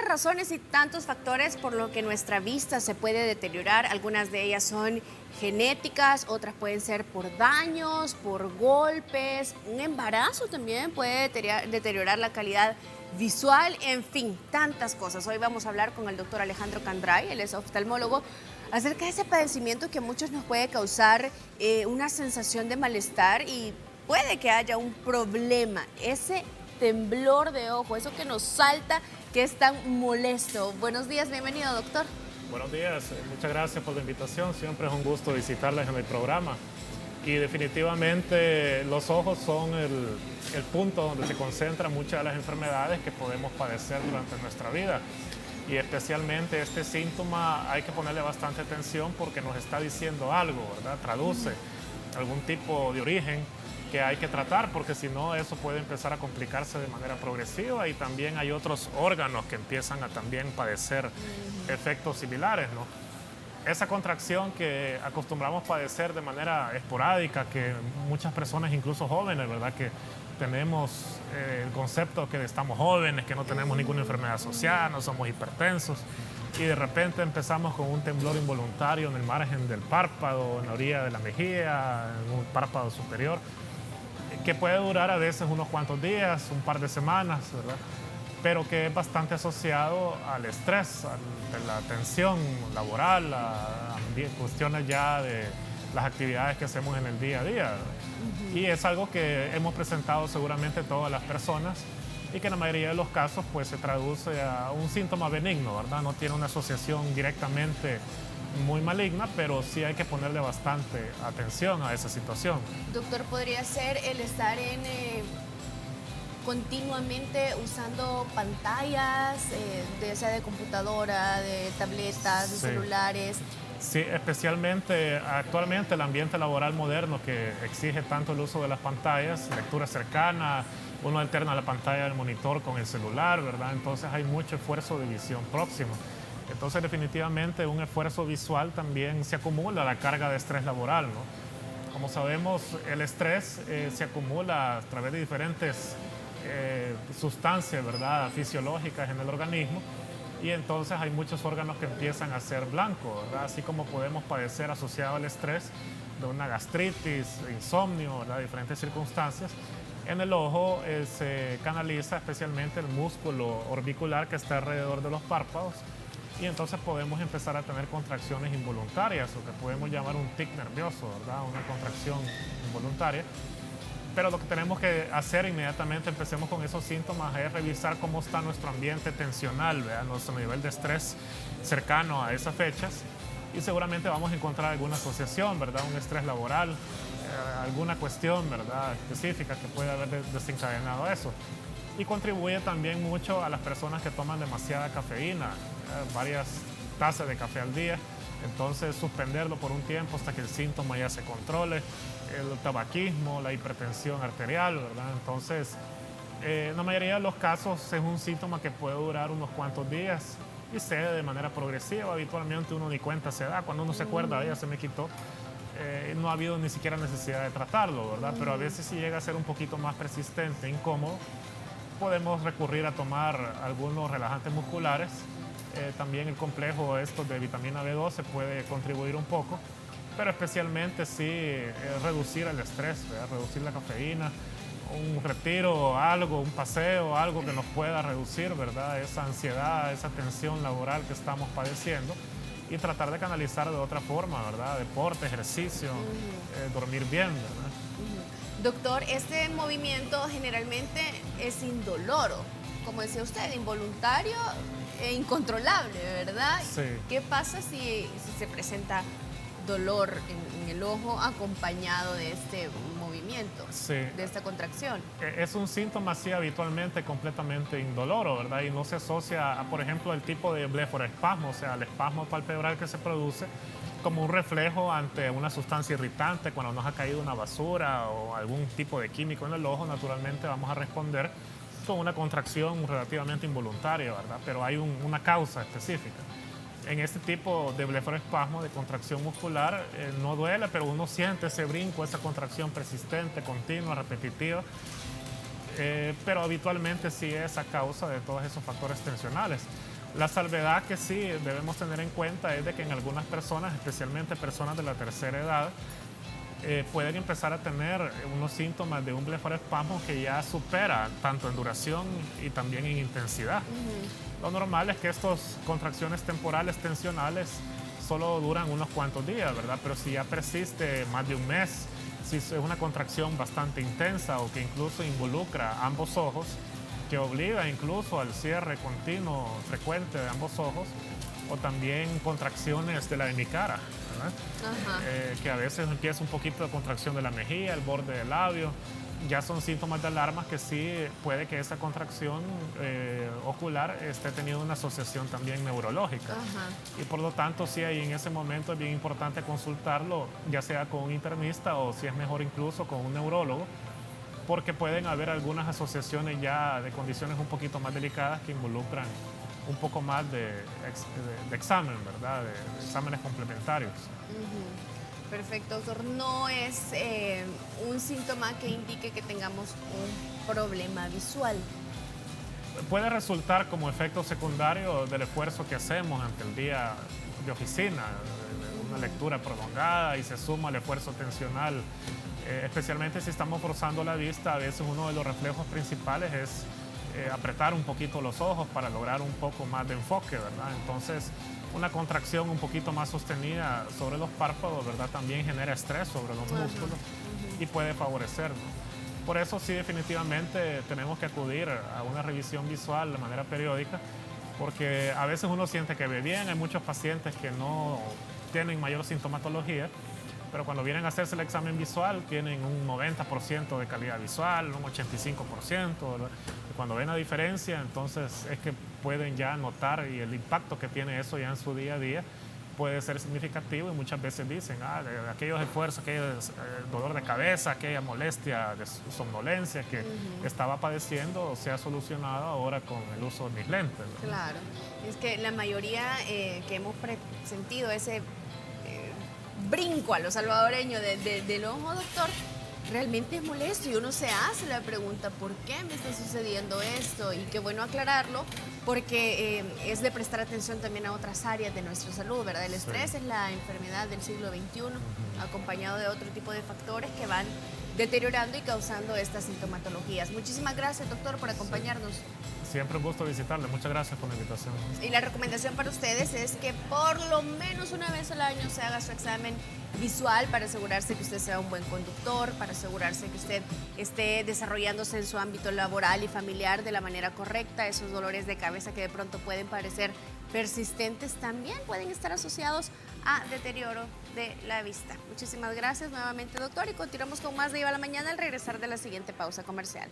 tantas razones y tantos factores por lo que nuestra vista se puede deteriorar. Algunas de ellas son genéticas, otras pueden ser por daños, por golpes. Un embarazo también puede deteriorar la calidad visual, en fin, tantas cosas. Hoy vamos a hablar con el doctor Alejandro Candray, él es oftalmólogo, acerca de ese padecimiento que a muchos nos puede causar una sensación de malestar y puede que haya un problema, ese temblor de ojo, eso que nos salta, que es tan molesto. Buenos días, bienvenido, doctor. Buenos días, muchas gracias por la invitación. Siempre es un gusto visitarles en el programa. Y definitivamente los ojos son el punto donde se concentran muchas de las enfermedades que podemos padecer durante nuestra vida. Y especialmente este síntoma hay que ponerle bastante atención porque nos está diciendo algo, ¿verdad? Traduce algún tipo de origen que hay que tratar, porque si no eso puede empezar a complicarse de manera progresiva, y también hay otros órganos que empiezan a también padecer efectos similares, ¿no? Esa contracción que acostumbramos padecer de manera esporádica, que muchas personas, incluso jóvenes, ¿verdad?, que tenemos el concepto que estamos jóvenes, que no tenemos ninguna enfermedad asociada, no somos hipertensos, y de repente empezamos con un temblor involuntario en el margen del párpado, en la orilla de la mejilla, en un párpado superior, que puede durar a veces unos cuantos días, un par de semanas, ¿verdad?, pero que es bastante asociado al estrés, a la tensión laboral, a cuestiones ya de las actividades que hacemos en el día a día. Y es algo que hemos presentado seguramente todas las personas y que en la mayoría de los casos pues se traduce a un síntoma benigno, ¿verdad? No tiene una asociación directamente muy maligna, pero sí hay que ponerle bastante atención a esa situación. Doctor, ¿podría ser el estar continuamente usando pantallas, ya sea de computadora, de tabletas, de celulares? Sí, especialmente actualmente el ambiente laboral moderno que exige tanto el uso de las pantallas, lectura cercana, uno alterna la pantalla del monitor con el celular, ¿verdad? Entonces hay mucho esfuerzo de visión próxima. Entonces definitivamente un esfuerzo visual también se acumula la carga de estrés laboral, ¿no? Como sabemos, el estrés se acumula a través de diferentes sustancias, ¿verdad?, fisiológicas en el organismo, y entonces hay muchos órganos que empiezan a ser blancos, ¿verdad? Así como podemos padecer asociado al estrés de una gastritis, insomnio, ¿verdad?, diferentes circunstancias. En el ojo se canaliza especialmente el músculo orbicular que está alrededor de los párpados, y entonces podemos empezar a tener contracciones involuntarias, o que podemos llamar un tic nervioso, ¿verdad?, una contracción involuntaria. Pero lo que tenemos que hacer inmediatamente, empecemos con esos síntomas, es revisar cómo está nuestro ambiente tensional, ¿verdad?, nuestro nivel de estrés cercano a esas fechas, y seguramente vamos a encontrar alguna asociación, ¿verdad?, un estrés laboral, alguna cuestión, ¿verdad?, específica que puede haber desencadenado eso. Y contribuye también mucho a las personas que toman demasiada cafeína, varias tazas de café al día. Entonces suspenderlo por un tiempo hasta que el síntoma ya se controle, el tabaquismo, la hipertensión arterial, ¿verdad? Entonces, en la mayoría de los casos es un síntoma que puede durar unos cuantos días y cede de manera progresiva. Habitualmente uno ni cuenta se da, cuando uno se acuerda, ya se me quitó. No ha habido ni siquiera necesidad de tratarlo, ¿verdad? Pero a veces si llega a ser un poquito más persistente, incómodo, podemos recurrir a tomar algunos relajantes musculares. También el complejo estos de vitamina B12 puede contribuir un poco, pero especialmente sí reducir el estrés, ¿verdad?, reducir la cafeína, un retiro, algo, un paseo, algo que nos pueda reducir, ¿verdad?, esa ansiedad, esa tensión laboral que estamos padeciendo, y tratar de canalizar de otra forma, ¿verdad?, deporte, ejercicio, dormir bien, ¿verdad? Doctor, este movimiento generalmente es indoloro, como decía usted, involuntario e incontrolable, ¿verdad? Sí. ¿Qué pasa si se presenta dolor en el ojo acompañado de este movimiento, Sí. de esta contracción? Es un síntoma así habitualmente completamente indoloro, ¿verdad? Y no se asocia a, por ejemplo, el tipo de blefaroespasmo, o sea, el espasmo palpebral que se produce como un reflejo ante una sustancia irritante. Cuando nos ha caído una basura o algún tipo de químico en el ojo, naturalmente vamos a responder con una contracción relativamente involuntaria, ¿verdad? Pero hay una causa específica. En este tipo de blefaroespasmo, de contracción muscular, no duele, pero uno siente ese brinco, esa contracción persistente, continua, repetitiva. Pero habitualmente sí es a causa de todos esos factores tensionales. La salvedad que sí debemos tener en cuenta es de que en algunas personas, especialmente personas de la tercera edad, pueden empezar a tener unos síntomas de un blefaroespasmo que ya supera tanto en duración y también en intensidad. Lo normal es que estas contracciones temporales tensionales solo duran unos cuantos días, ¿verdad? Pero si ya persiste más de un mes, si es una contracción bastante intensa o que incluso involucra ambos ojos, que obliga incluso al cierre continuo, frecuente de ambos ojos, o también contracciones de la hemicara, ¿verdad? Que a veces empieza un poquito de contracción de la mejilla, el borde del labio. Ya son síntomas de alarma que sí puede que esa contracción ocular esté teniendo una asociación también neurológica. Y por lo tanto, sí, ahí en ese momento es bien importante consultarlo, ya sea con un internista o si es mejor incluso con un neurólogo, porque pueden haber algunas asociaciones ya de condiciones un poquito más delicadas que involucran un poco más de examen, ¿verdad? De exámenes complementarios. Perfecto, doctor. No es un síntoma que indique que tengamos un problema visual. Puede resultar como efecto secundario del esfuerzo que hacemos ante el día de oficina, de una lectura prolongada y se suma el esfuerzo tensional. Especialmente si estamos forzando la vista, a veces uno de los reflejos principales es apretar un poquito los ojos para lograr un poco más de enfoque, ¿verdad? Entonces, una contracción un poquito más sostenida sobre los párpados, ¿verdad? También genera estrés sobre los músculos y puede favorecerlo. Por eso sí, definitivamente tenemos que acudir a una revisión visual de manera periódica, porque a veces uno siente que ve bien, hay muchos pacientes que no tienen mayor sintomatología, pero cuando vienen a hacerse el examen visual tienen un 90% de calidad visual, un 85%, ¿verdad? Y cuando ven la diferencia, entonces es que pueden ya notar y el impacto que tiene eso ya en su día a día puede ser significativo y muchas veces dicen, de aquellos esfuerzos, aquel dolor de cabeza, aquella molestia de somnolencia que estaba padeciendo se ha solucionado ahora con el uso de mis lentes, ¿verdad? Claro, es que la mayoría que hemos sentido ese brinco a lo salvadoreño del ojo, doctor, realmente es molesto y uno se hace la pregunta, ¿por qué me está sucediendo esto? Y qué bueno aclararlo, porque es de prestar atención también a otras áreas de nuestra salud, ¿verdad? El estrés es la enfermedad del siglo XXI, acompañado de otro tipo de factores que van deteriorando y causando estas sintomatologías. Muchísimas gracias, doctor, por acompañarnos. Siempre un gusto visitarle. Muchas gracias por la invitación. Y la recomendación para ustedes es que por lo menos una vez al año se haga su examen visual para asegurarse que usted sea un buen conductor, para asegurarse que usted esté desarrollándose en su ámbito laboral y familiar de la manera correcta. Esos dolores de cabeza que de pronto pueden parecer persistentes también pueden estar asociados a deterioro de la vista. Muchísimas gracias nuevamente, doctor, y continuamos con más de IVA a la Mañana al regresar de la siguiente pausa comercial.